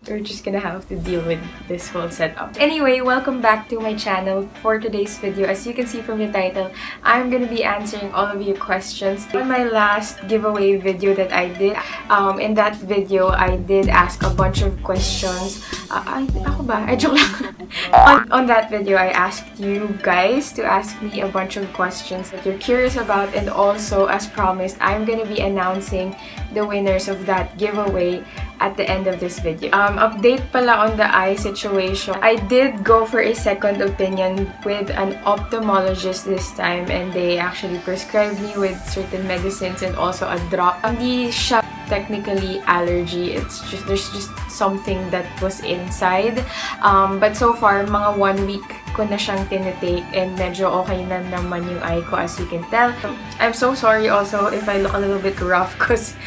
we're just gonna have to deal with this whole setup. Anyway, welcome back to my channel. For today's video, as you can see from the title, I'm gonna be answering all of your questions. On my last giveaway video that I did, in that video, I did ask a bunch of questions. Ako ba? Joke lang. on that video, I asked you guys to ask me a bunch of questions that you're curious about, and also, as promised, I'm gonna be announcing the winners of that giveaway at the end of this video. Update pala on the eye situation. I did go for a second opinion with an ophthalmologist this time, and they actually prescribed me with certain medicines and also a drop. Hindi siya technically allergy, it's just there's just something that was inside. But so far, mga 1 week ko na siyang tinitake, and medyo okay na naman yung eye ko, as you can tell. I'm so sorry also if I look a little bit rough, because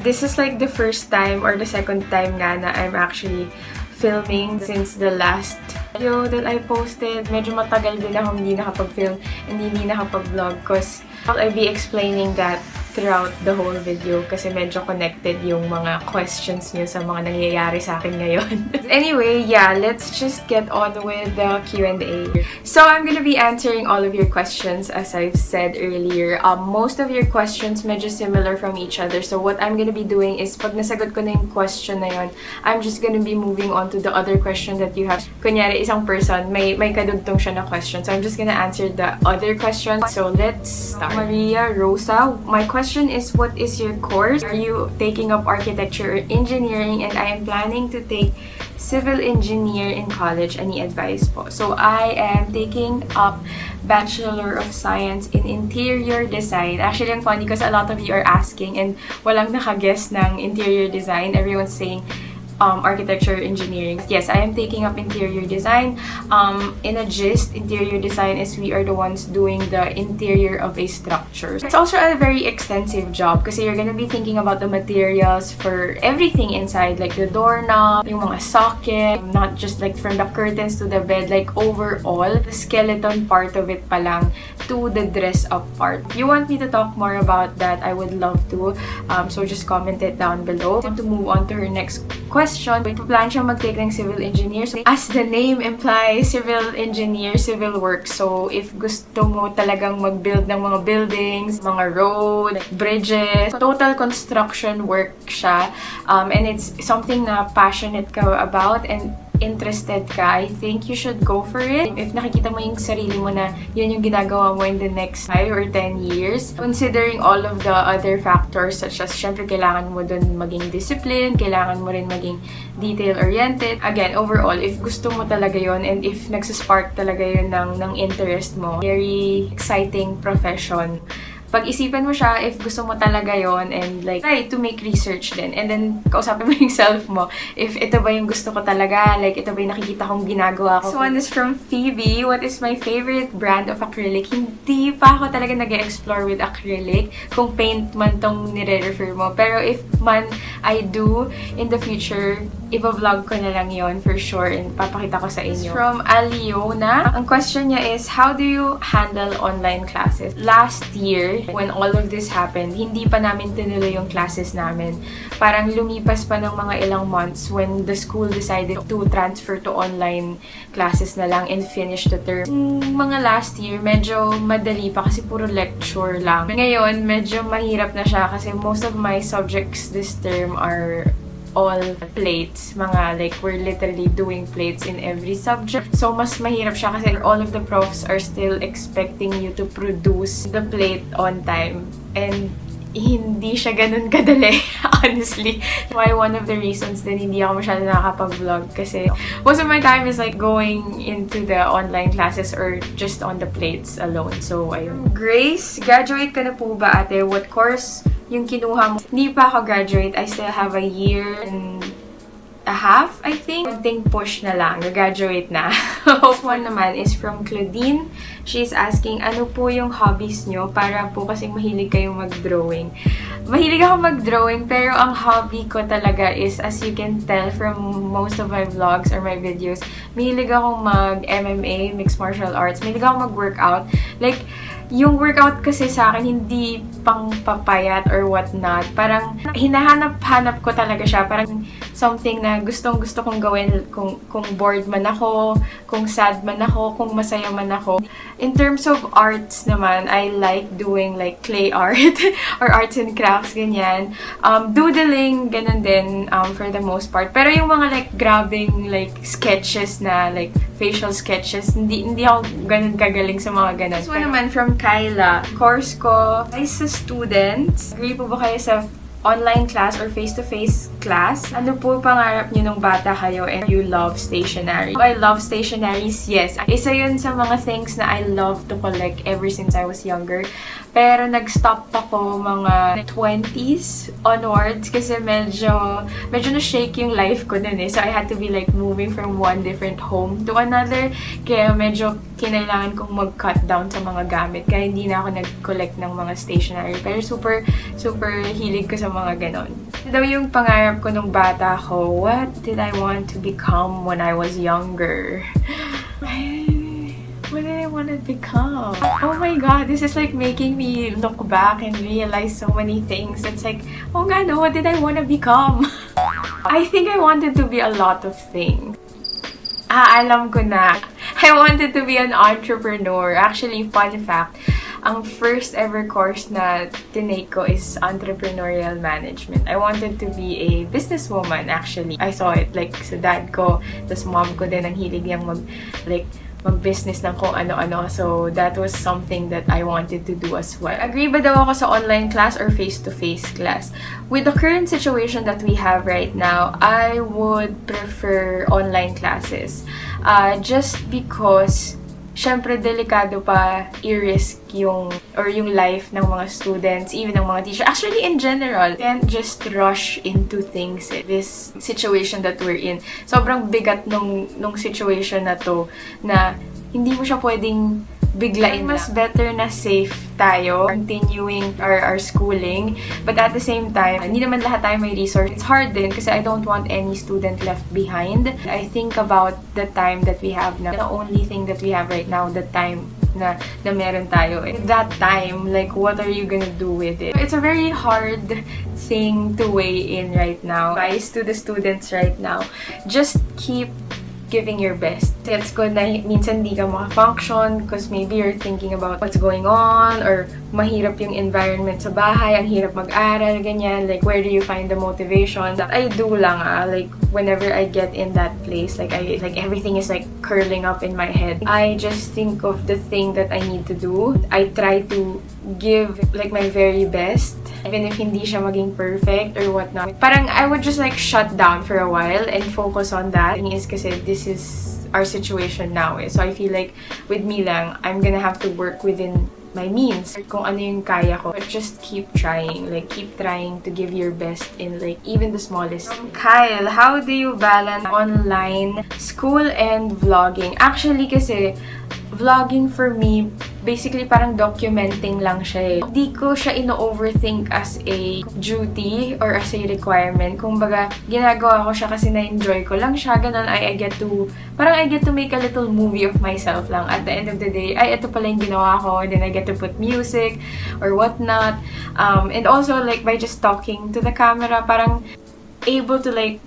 this is like the first time or the second time nga na I'm actually filming since the last video that I posted. Medyo matagal din akong hindi nakapag-film and hindi nakapag-vlog, because I'll be explaining that throughout the whole video kasi medyo connected yung mga questions nyo sa mga nangyayari sa akin ngayon. Anyway, yeah, let's just get on with the Q&A. So, I'm gonna be answering all of your questions as I've said earlier. Most of your questions medyo similar from each other. So, what I'm gonna be doing is pag nasagot ko na yung question na yun, I'm just gonna be moving on to the other question that you have. Kunyari, isang person, may kadugtong siya na question. So, I'm just gonna answer the other questions. So, let's start. Maria Rosa, my question is, what is your course? Are you taking up architecture or engineering? And I am planning to take civil engineer in college. Any advice po? So I am taking up Bachelor of Science in Interior Design. Actually, ang funny because a lot of you are asking and walang nakaguess ng interior design. Everyone's saying architecture, engineering. Yes, I am taking up interior design. In a gist, interior design is we are the ones doing the interior of a structure. It's also a very extensive job kasi you're gonna be thinking about the materials for everything inside, like the doorknob, yung mga socket, not just like from the curtains to the bed, like overall, the skeleton part of it pa lang to the dress-up part. If you want me to talk more about that, I would love to. So just comment it down below. To move on to her next question. Plan siya mag-take ng civil engineer. So, as the name implies, civil engineer, civil work. So, if gusto mo talagang mag-build ng mga buildings, mga road, bridges, total construction work siya. And it's something na passionate ka about and interested ka, I think you should go for it. If nakikita mo yung sarili mo na yun yung ginagawa mo in the next 5 or 10 years, considering all of the other factors such as, syempre, kailangan mo dun maging discipline, kailangan mo rin maging detail-oriented. Again, overall, if gusto mo talaga yun and if nagsaspark talaga yun ng interest mo, very exciting profession. Pag-isipan mo siya if gusto mo talaga yon, and like try to make research din, and then kausapin mo yung self mo if ito ba yung gusto ko talaga, like ito ba yung nakikita kong ginagawa ko. So, one is from Phoebe. What is my favorite brand of acrylic? Hindi pa ako talaga nag-explore with acrylic kung paint man tong nire-refer mo, pero if man I do in the future, i-vlog ko na lang yon for sure and papakita ko sa inyo. From Aliona, ang question niya is, how do you handle online classes? Last year, when all of this happened, hindi pa namin tinuloy yung classes namin. Parang lumipas pa ng mga ilang months when the school decided to transfer to online classes na lang and finish the term. Mga last year, medyo madali pa kasi puro lecture lang. Ngayon, medyo mahirap na siya kasi most of my subjects this term are all plates. Mga like, we're literally doing plates in every subject. So, mas mahirap siya kasi all of the profs are still expecting you to produce the plate on time. And hindi siya ganun kadali, honestly. Why one of the reasons din hindi ako masyado nakakapag-vlog kasi most of my time is like going into the online classes or just on the plates alone. So, ayun. Grace, graduate ka na po ba, ate? What course yung kinuha mo? Hindi pa ako graduate. I still have a year and a half, I think. Konting push na lang. Graduate na. Hope one naman is from Claudine. She's asking, ano po yung hobbies nyo? Para po kasing mahilig kayong mag-drawing. Mahilig ako mag-drawing, pero ang hobby ko talaga is, as you can tell from most of my vlogs or my videos, mahilig akong mag-MMA, mixed martial arts. Mahilig akong mag-workout. Like, yung workout kasi sa akin, hindi pang papayat or whatnot. Parang, hinahanap-hanap ko talaga siya. Parang, something na gustong-gusto kong gawin kung bored man ako, kung sad man ako, kung masaya man ako. In terms of arts naman, I like doing like clay art or arts and crafts, ganyan. Doodling, ganun din for the most part. Pero yung mga like grabing like sketches na like facial sketches, hindi ako ganun kagaling sa mga ganun. This one naman from Kyla. Course ko ay sa students. Agree po ba kayo sa online class or face-to-face class? Ano po pangarap niyo nung bata kayo and you love stationery? I love stationeries, yes. Isa yun sa mga things na I love to collect ever since I was younger. Pero nag-stop ako mga 20s onwards kasi medyo na-shake yung life ko nun eh. So I had to be like moving from one different home to another. Kaya medyo kinailangan kong mag-cut down sa mga gamit. Kaya hindi na ako nag-collect ng mga stationery. Pero super hilig ko sa mga ganon. Daw yung pangarap ko nung bata ko, what did I want to become when I was younger? What did I want to become? Oh my god, this is like making me look back and realize so many things. It's like, oh god, no, what did I want to become? I think I wanted to be a lot of things. Alam ko na. I wanted to be an entrepreneur. Actually, fun fact, ang first ever course na tinake ko is entrepreneurial management. I wanted to be a businesswoman actually. I saw it like sa dad ko, tas mom ko din ang hilig niyang mag-business ng kung ano-ano. So, that was something that I wanted to do as well. Agree ba daw ako sa online class or face-to-face class? With the current situation that we have right now, I would prefer online classes. Just because syempre, delikado pa i-risk yung life ng mga students, even ng mga teacher. Actually, in general, can't just rush into things. This situation that we're in. Sobrang bigat nung situation na to, na hindi mo siya pwedeng biglain. Mas better na safe tayo, continuing our schooling. But at the same time, hindi naman lahat tayo may resource. It's hard din kasi I don't want any student left behind. I think about the time that we have now. The only thing that we have right now, the time na meron tayo. At that time, like, what are you gonna do with it? It's a very hard thing to weigh in right now. Advice to the students right now, just keep giving your best. Gets ko na minsan di ka maka-function because maybe you're thinking about what's going on or mahirap yung environment sa bahay, ang hirap mag-aral, ganyan. Like, where do you find the motivation? That I do lang like, whenever I get in that place, like everything is like curling up in my head. I just think of the thing that I need to do. I try to give like my very best. Even if hindi siya maging perfect or whatnot. Parang I would just like shut down for a while and focus on that. And is kasi this is our situation now eh. So I feel like with me lang, I'm gonna have to work within my means. Kung ano yung kaya ko. But just keep trying. Like, keep trying to give your best in like even the smallest. Kyle, how do you balance online school and vlogging? Actually kasi, vlogging for me, basically parang documenting lang siya eh. Di ko siya ino-overthink as a duty or as a requirement. Kung baga, ginagawa ko siya kasi na-enjoy ko lang siya. Ganon, I get to make a little movie of myself lang. At the end of the day, ito pala yung ginawa ko. And then I get to put music or whatnot. And also, like, by just talking to the camera, parang able to like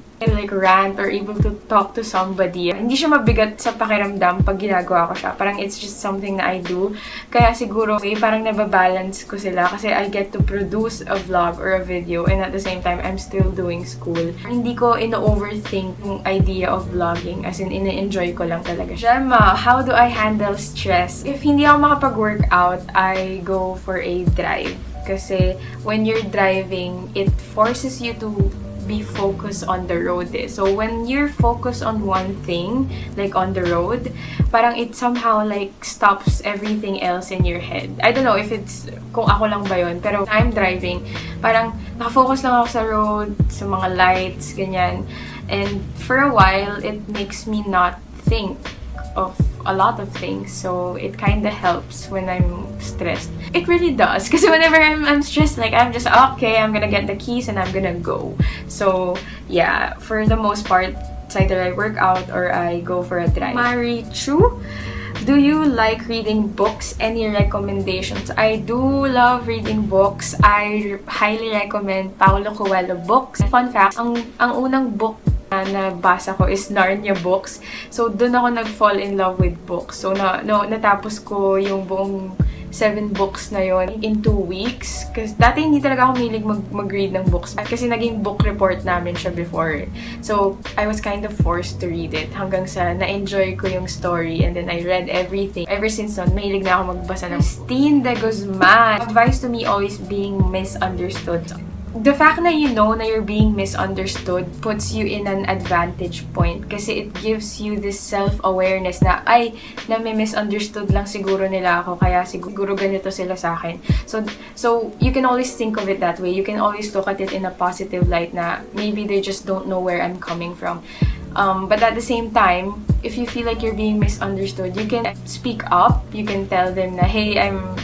rant or able to talk to somebody. Hindi siya mabigat sa pakiramdam pag ginagawa ko siya. Parang it's just something na I do. Kaya siguro, parang nababalance ko sila kasi I get to produce a vlog or a video and at the same time, I'm still doing school. Hindi ko ino-overthink yung idea of vlogging as in, ina-enjoy ko lang talaga. Gemma, how do I handle stress? If hindi ako makapag-workout, I go for a drive. Kasi when you're driving, it forces you to be focused on the road eh. So when you're focused on one thing, like on the road, parang it somehow like stops everything else in your head. I don't know if it's kung ako lang ba yun, pero I'm driving, parang nakafocus lang ako sa road, sa mga lights, ganyan. And for a while, it makes me not think of a lot of things. So it kind of helps when I'm stressed. It really does. Kasi whenever I'm stressed, like I'm just, okay, I'm gonna get the keys and I'm gonna go. So yeah, for the most part, it's either I work out or I go for a drive. Marichu, Do you like reading books? Any recommendations? I do love reading books. I highly recommend Paulo Coelho books. Fun fact, ang unang book na nabasa ko is Narnia books. So, doon ako nag-fall in love with books. So, natapos ko yung buong 7 books na yon in 2 weeks. Kasi dati hindi talaga ako mahilig mag-read ng books. Kasi naging book report namin siya before. So, I was kind of forced to read it. Hanggang sa na-enjoy ko yung story. And then I read everything. Ever since nun, mahilig na ako magbasa ng Christine de Guzman. Advice to me, always being misunderstood. The fact na you know na you're being misunderstood puts you in an advantage point kasi it gives you this self-awareness na na may misunderstood lang siguro nila ako kaya siguro ganito sila sa akin. So you can always think of it that way. You can always look at it in a positive light na maybe they just don't know where I'm coming from. But at the same time, if you feel like you're being misunderstood, you can speak up. You can tell them na, hey, I'm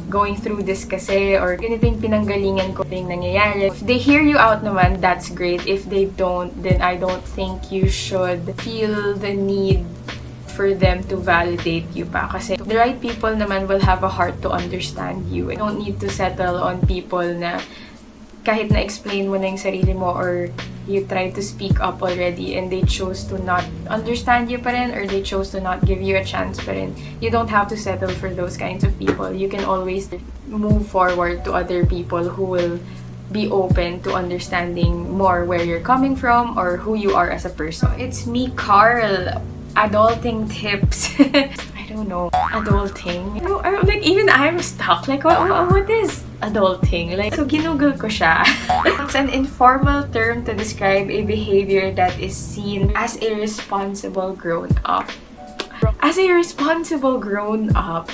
going through this kasi, or ganito yung pinanggalingan ko yung nangyayari. If they hear you out naman, that's great. If they don't, then I don't think you should feel the need for them to validate you pa. Kasi the right people naman will have a heart to understand you. You don't need to settle on people na kahit na-explain mo na yung sarili mo or you try to speak up already and they chose to not understand you pa rin or they chose to not give you a chance pa rin. You don't have to settle for those kinds of people. You can always move forward to other people who will be open to understanding more where you're coming from or who you are as a person. It's me, Carl. Adulting tips. I don't know. Adulting. Like, even I'm stuck. Like, what is adulting? Like, so ginugol ko siya. It's an informal term to describe a behavior that is seen as a responsible grown-up. As a responsible grown-up,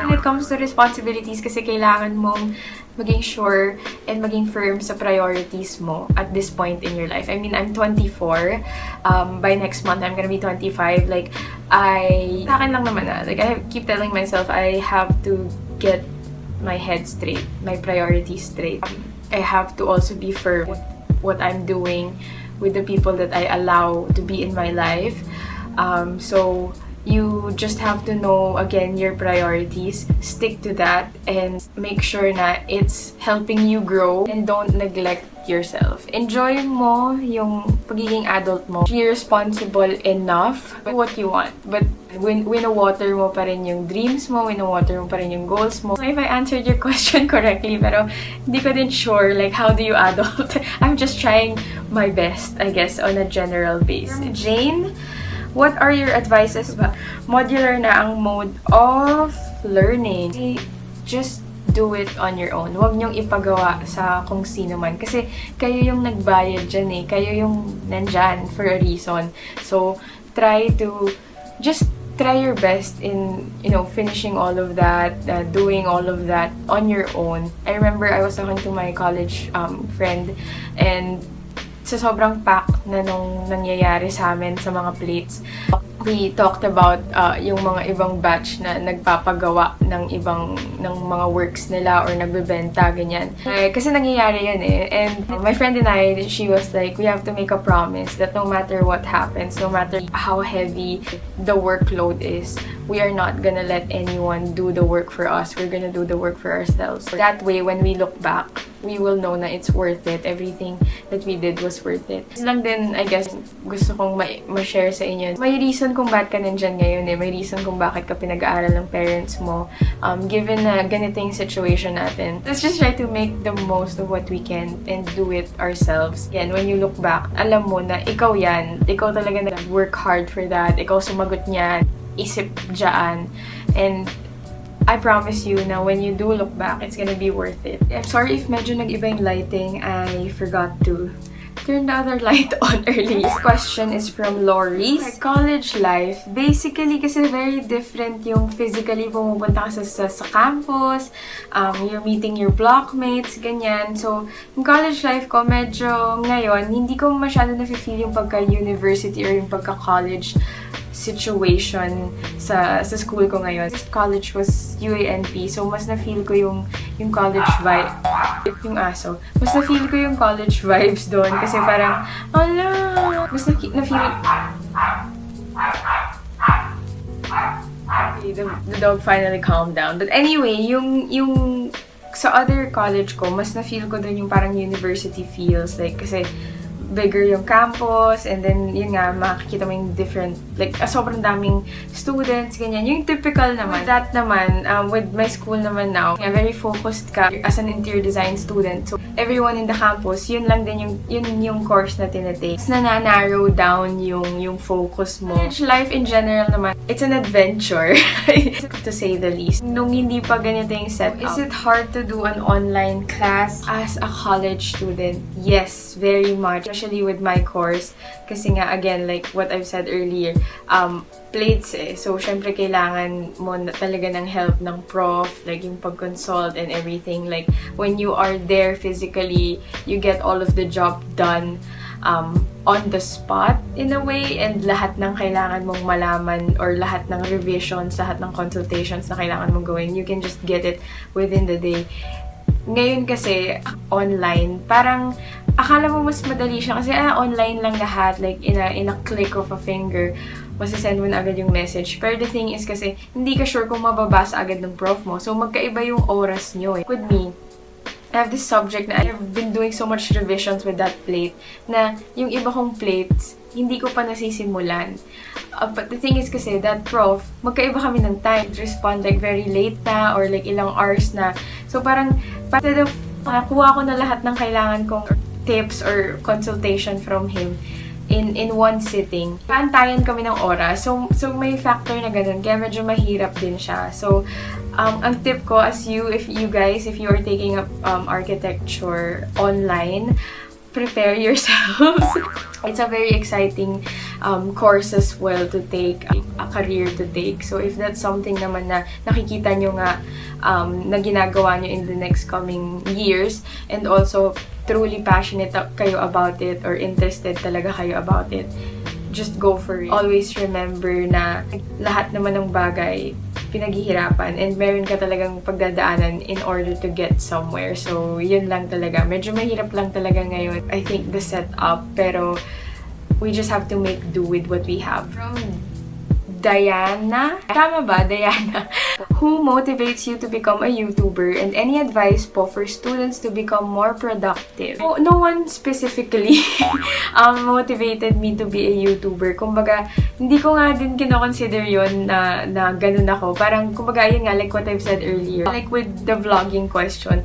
when it comes to responsibilities, kasi kailangan mong maging sure and maging firm sa priorities mo at this point in your life. I mean, I'm 24. By next month, I'm gonna be 25. Like, sa akin lang naman like, I keep telling myself I have to get my head straight, my priorities straight. I have to also be firm with what I'm doing with the people that I allow to be in my life. So, you just have to know, again, your priorities, stick to that, and make sure na it's helping you grow and don't neglect yourself. Enjoy mo yung pagiging adult mo. Be responsible enough for what you want. But wino-water mo pa rin yung dreams mo, wino-water mo pa rin yung goals mo. If I answered your question correctly, pero hindi ko din sure, like, how do you adult? I'm just trying my best, I guess, on a general base. Jane, what are your advices ba? Modular na ang mode of learning. Just do it on your own. Huwag niyong ipagawa sa kung sino man. Kasi kayo yung nagbayad dyan eh. Kayo yung nandyan for a reason. So, try your best in, finishing all of that, doing all of that on your own. I remember I was talking to my college friend, and sa sobrang pack na nung nangyayari sa amin sa mga plates, we talked about yung mga ibang batch na nagpapagawa ng mga works nila or nagbebenta, ganyan. Kasi nangyayari yan eh. And my friend and I, she was like, we have to make a promise that no matter what happens, no matter how heavy the workload is, we are not gonna let anyone do the work for us. We're gonna do the work for ourselves. That way, when we look back, we will know na it's worth it. Everything that we did was worth it. This lang din, I guess, gusto kong ma-share sa inyo. May reason kung bakit ka nandyan ngayon eh. May reason kung bakit ka pinag-aaral ng parents mo. Given na ganito yung situation natin, let's just try to make the most of what we can and do it ourselves. Again, when you look back, alam mo na ikaw yan. Ikaw talaga nag-work hard for that. Ikaw sumagot niyan. Isip dyan. And I promise you na when you do look back, it's gonna be worth it. I'm sorry if medyo nag-iba yung lighting. I forgot to turn the other light on early. This question is from Lori. College life, basically kasi very different yung physically pumupunta ka sa campus, you're meeting your blockmates, ganyan. So, yung college life ko, medyo ngayon, hindi ko masyado na-feel yung pagka-university or yung pagka-college situation sa school ko ngayon. College was UANP, so mas na-feel ko yung college vibe. Yung aso. Mas na-feel ko yung college vibes doon kasi parang, mas na-feel the dog finally calmed down. But anyway, yung sa other college ko, mas na-feel ko dun yung parang university feels. Like, kasi bigger yung campus, and then, yun nga, makikita mo yung different, like, sobrang daming students, ganyan. Yung typical naman. With that naman, with my school naman now, very focused ka as an interior design student. So, everyone in the campus, yun lang din yung course na tinatake. Mas na-narrow down yung focus mo. College life in general naman, it's an adventure, to say the least. Nung hindi pa ganito yung setup, is it hard to do an online class as a college student? Yes, very much. Especially with my course. Kasi nga, again, like what I've said earlier, plates eh. So, syempre, kailangan mo talaga ng help ng prof, like yung pag-consult and everything. Like, when you are there physically, you get all of the job done on the spot in a way, and lahat ng kailangan mong malaman or lahat ng revisions, lahat ng consultations na kailangan mong gawin, you can just get it within the day. Ngayon kasi, online, parang akala mo mas madali siya kasi online lang lahat, like in a click of a finger, masasend mo na agad yung message. Pero the thing is kasi, hindi ka sure kung mababasa agad ng prof mo. So, magkaiba yung oras nyo eh. With me, I have this subject na I've been doing so much revisions with that plate na yung iba kong plates, hindi ko pa nasisimulan. But the thing is kasi, that prof, magkaiba kami ng time. Respond like very late na or like ilang hours na. So parang, instead of kuha ko na lahat ng kailangan kong tips or consultation from him in one sitting, paantayan kami ng oras. So may factor na ganun. Kaya medyo mahirap din siya. So, ang tip ko if you are taking up architecture online, prepare yourselves. It's a very exciting course as well to take, a career to take. So if that's something naman na nakikita nyo nga na ginagawa nyo in the next coming years, and also truly passionate kayo about it or interested talaga kayo about it, just go for it. Always remember na lahat naman ng bagay pinaghihirapan and meron ka talagang pagdadaanan in order to get somewhere. So, yun lang talaga. Medyo mahirap lang talaga ngayon, I think, the setup. Pero, we just have to make do with what we have. From Diana? Tama ba? Diana? Who motivates you to become a YouTuber, and any advice po for students to become more productive? Oh, no one specifically motivated me to be a YouTuber. Kumbaga, hindi ko nga din kinoconsider yun na ganun ako. Parang, kumbaga, yun nga, like what I've said earlier. Like with the vlogging question,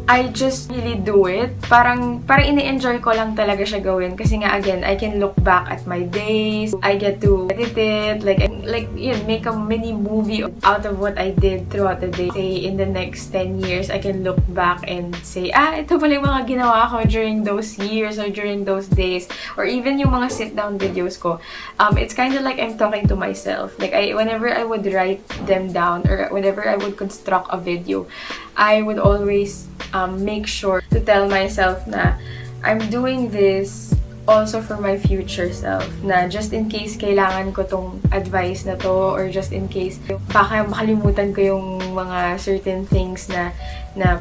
I just really do it. Parang ini-enjoy ko lang talaga siya gawin. Kasi nga, again, I can look back at my days. I get to edit it. Like yun, make a mini movie out of what I did throughout the day. Say, in the next 10 years, I can look back and say, ito pala yung mga ginawa ko during those years or during those days. Or even yung mga sit-down videos ko. It's kind of like I'm talking to myself. Like, whenever I would write them down or whenever I would construct a video, I would always make sure to tell myself na I'm doing this also for my future self, na just in case kailangan ko tong advice na to, or just in case baka makalimutan ko yung mga certain things na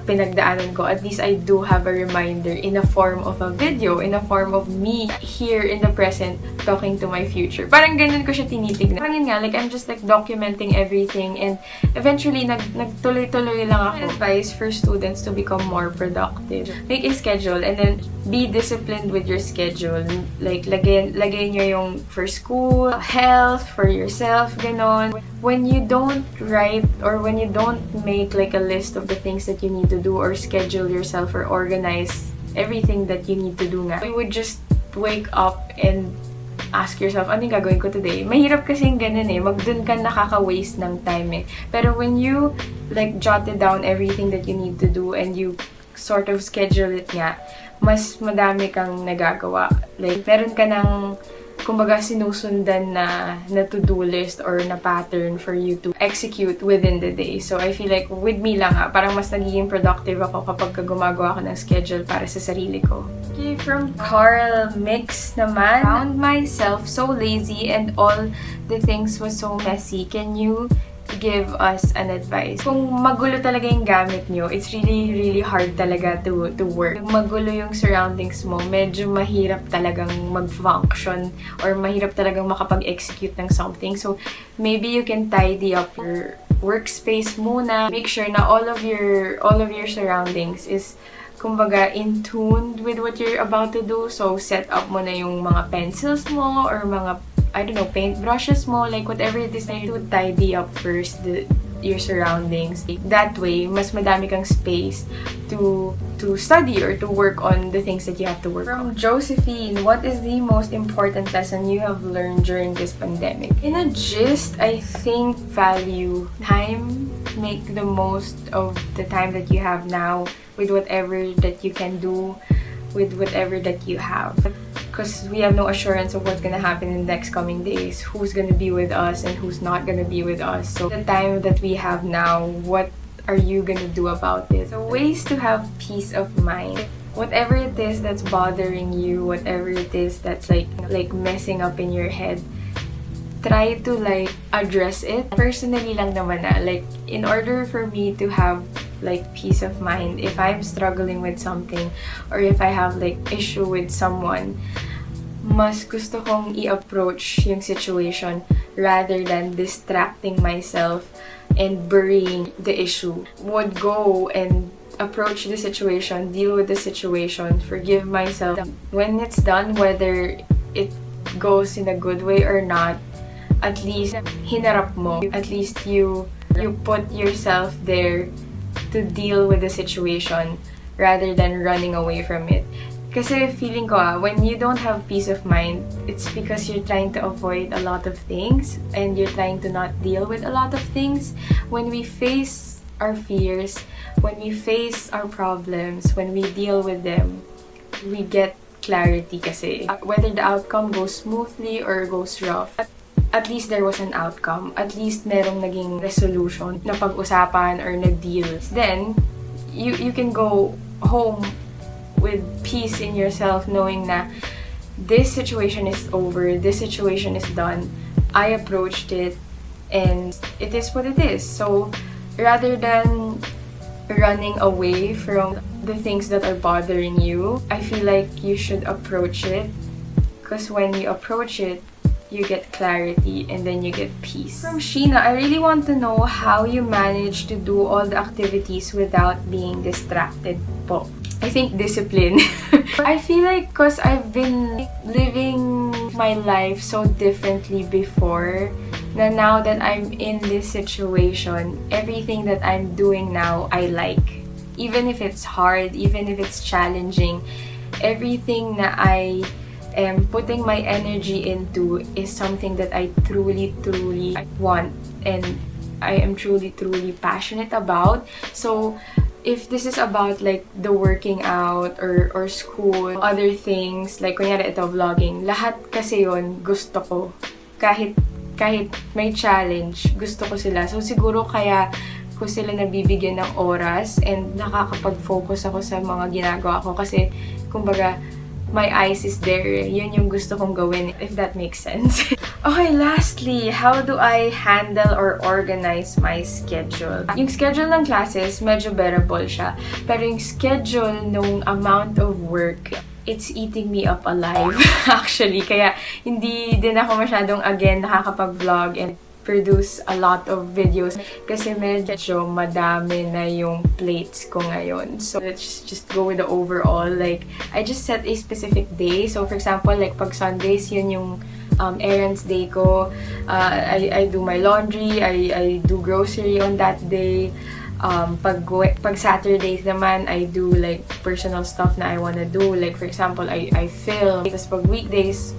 pinagdaanan ko, at least I do have a reminder in a form of a video, in a form of me here in the present talking to my future. Parang ganun ko siya tinitignan. Parang yun nga, like I'm just like documenting everything, and eventually nagtuloy-tuloy lang ako. Advice for students to become more productive. Make a schedule and then be disciplined with your schedule. Like lagay nyo yung for school, health, for yourself, ganon. When you don't write or when you don't make like a list of the things that you need to do or schedule yourself or organize everything that you need to do nga, you would just wake up and ask yourself, ano yung gagawin ko today? Mahirap kasing ganun eh. Dun ka nakaka-waste ng time eh. Pero when you like jotted down everything that you need to do and you sort of schedule it nga, mas madami kang nagagawa. Like, meron ka ng kumbaga sinusundan na to-do list or na pattern for you to execute within the day. So, I feel like with me lang parang mas nagiging productive ako kapag gumagawa ako ng schedule para sa sarili ko. Okay, from Carl Mix naman, found myself so lazy and all the things was so messy. Can you give us an advice? Kung magulo talaga yung gamit nyo, it's really, really hard talaga to work. Kung magulo yung surroundings mo, medyo mahirap talagang mag-function or mahirap talagang makapag-execute ng something. So, maybe you can tidy up your workspace muna. Make sure na all of your surroundings is kumbaga in tune with what you're about to do. So set up mo na yung mga pencils mo or mga, I don't know, paint brushes mo, like whatever it is na to tidy up first your surroundings. That way, mas madami kang space to study or to work on the things that you have to work on. From Josephine, what is the most important lesson you have learned during this pandemic? In a gist, I think value time. Make the most of the time that you have now with whatever that you can do, with whatever that you have. Because we have no assurance of what's gonna happen in the next coming days, who's gonna be with us and who's not gonna be with us. So the time that we have now, what are you gonna do about it? So ways to have peace of mind. Whatever it is that's bothering you, whatever it is that's like messing up in your head, try to like address it. Personally lang naman na, like in order for me to have like peace of mind, if I'm struggling with something or if I have like issue with someone, mas gusto kong i-approach yung situation rather than distracting myself and burying the issue. Would go and approach the situation, deal with the situation, forgive myself. When it's done, whether it goes in a good way or not, at least hinarap mo. At least you put yourself there to deal with the situation rather than running away from it. Kasi feeling ko when you don't have peace of mind, it's because you're trying to avoid a lot of things and you're trying to not deal with a lot of things. When we face our fears, when we face our problems, when we deal with them, we get clarity kasi. Whether the outcome goes smoothly or goes rough, at least there was an outcome. At least merong naging resolution na pag-usapan or na-deal. Then, you can go home with peace in yourself knowing na this situation is over, this situation is done, I approached it, and it is what it is. So, rather than running away from the things that are bothering you, I feel like you should approach it. Because when you approach it, you get clarity and then you get peace. From Sheena, I really want to know how you manage to do all the activities without being distracted po. I think discipline. I feel like because I've been living my life so differently before, na now that I'm in this situation, everything that I'm doing now, I like. Even if it's hard, even if it's challenging, everything na I am putting my energy into is something that I truly want and I am truly passionate about. So if this is about like the working out or school, other things, like kunyari ito vlogging, lahat kasi yon gusto ko. Kahit may challenge, gusto ko sila. So siguro kaya ko sila nabibigyan ng oras and nakakapag-focus ako sa mga ginagawa ko kasi kumbaga my eyes is there. Yun yung gusto kong gawin, if that makes sense. Okay, lastly, how do I handle or organize my schedule? Yung schedule ng classes, medyo bearable siya. Pero yung schedule nung amount of work, it's eating me up alive, actually. Kaya hindi din ako masyadong, again, nakakapag-vlog and produce a lot of videos kasi medyo madami na yung plates ko ngayon. So let's just go with the overall. Like, I just set a specific day. So for example, like pag Sundays, yun yung errands day ko. I do my laundry, I do grocery on that day. Pag Saturdays naman, I do like personal stuff na I wanna do. Like for example, I film. Tapos pag weekdays,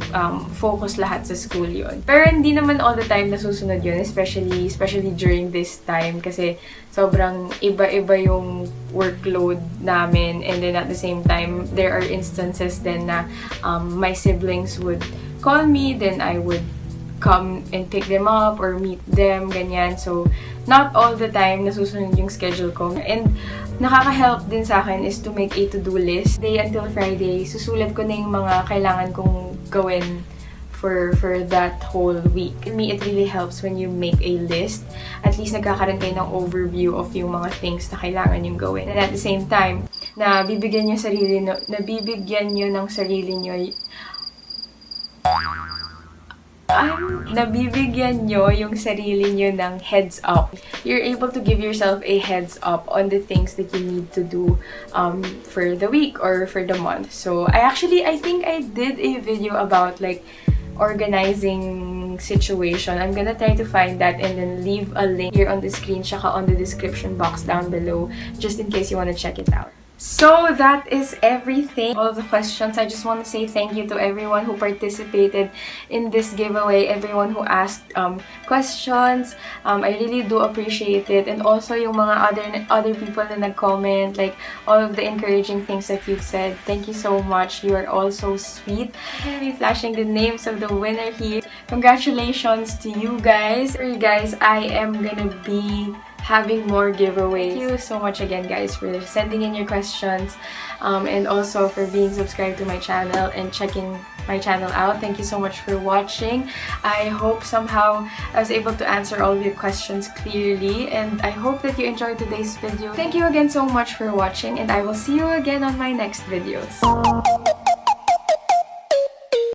focus lahat sa school yun. Pero hindi naman all the time nasusunod yun, especially during this time kasi sobrang iba-iba yung workload namin. And then at the same time, there are instances then na my siblings would call me, then I would come and pick them up or meet them, ganyan. So, not all the time nasusunod yung schedule ko. And nakaka-help din sa akin is to make a to-do list. Day until Friday, susulat ko na yung mga kailangan kong gawin for that whole week. To me, it really helps when you make a list. At least nagkakaroon kayo ng overview of yung mga things na kailangan yung gawin. And at the same time, nabibigyan nyo ng sarili nyo nabibigyan nyo yung sarili nyo ng heads up. You're able to give yourself a heads up on the things that you need to do for the week or for the month. So, I think I did a video about like organizing situation. I'm gonna try to find that and then leave a link here on the screen tsaka on the description box down below just in case you want to check it out. So that is everything. All of the questions. I just want to say thank you to everyone who participated in this giveaway, everyone who asked questions. I really do appreciate it. And also yung mga other people na nag-comment, like all of the encouraging things that you've said. Thank you so much. You are all so sweet. I'm gonna be flashing the names of the winner here. Congratulations to you guys. For you guys, I am gonna be having more giveaways. Thank you so much again, guys, for sending in your questions and also for being subscribed to my channel and checking my channel out. Thank you so much for watching. I hope somehow I was able to answer all of your questions clearly, and I hope that you enjoyed today's video. Thank you again so much for watching, and I will see you again on my next videos.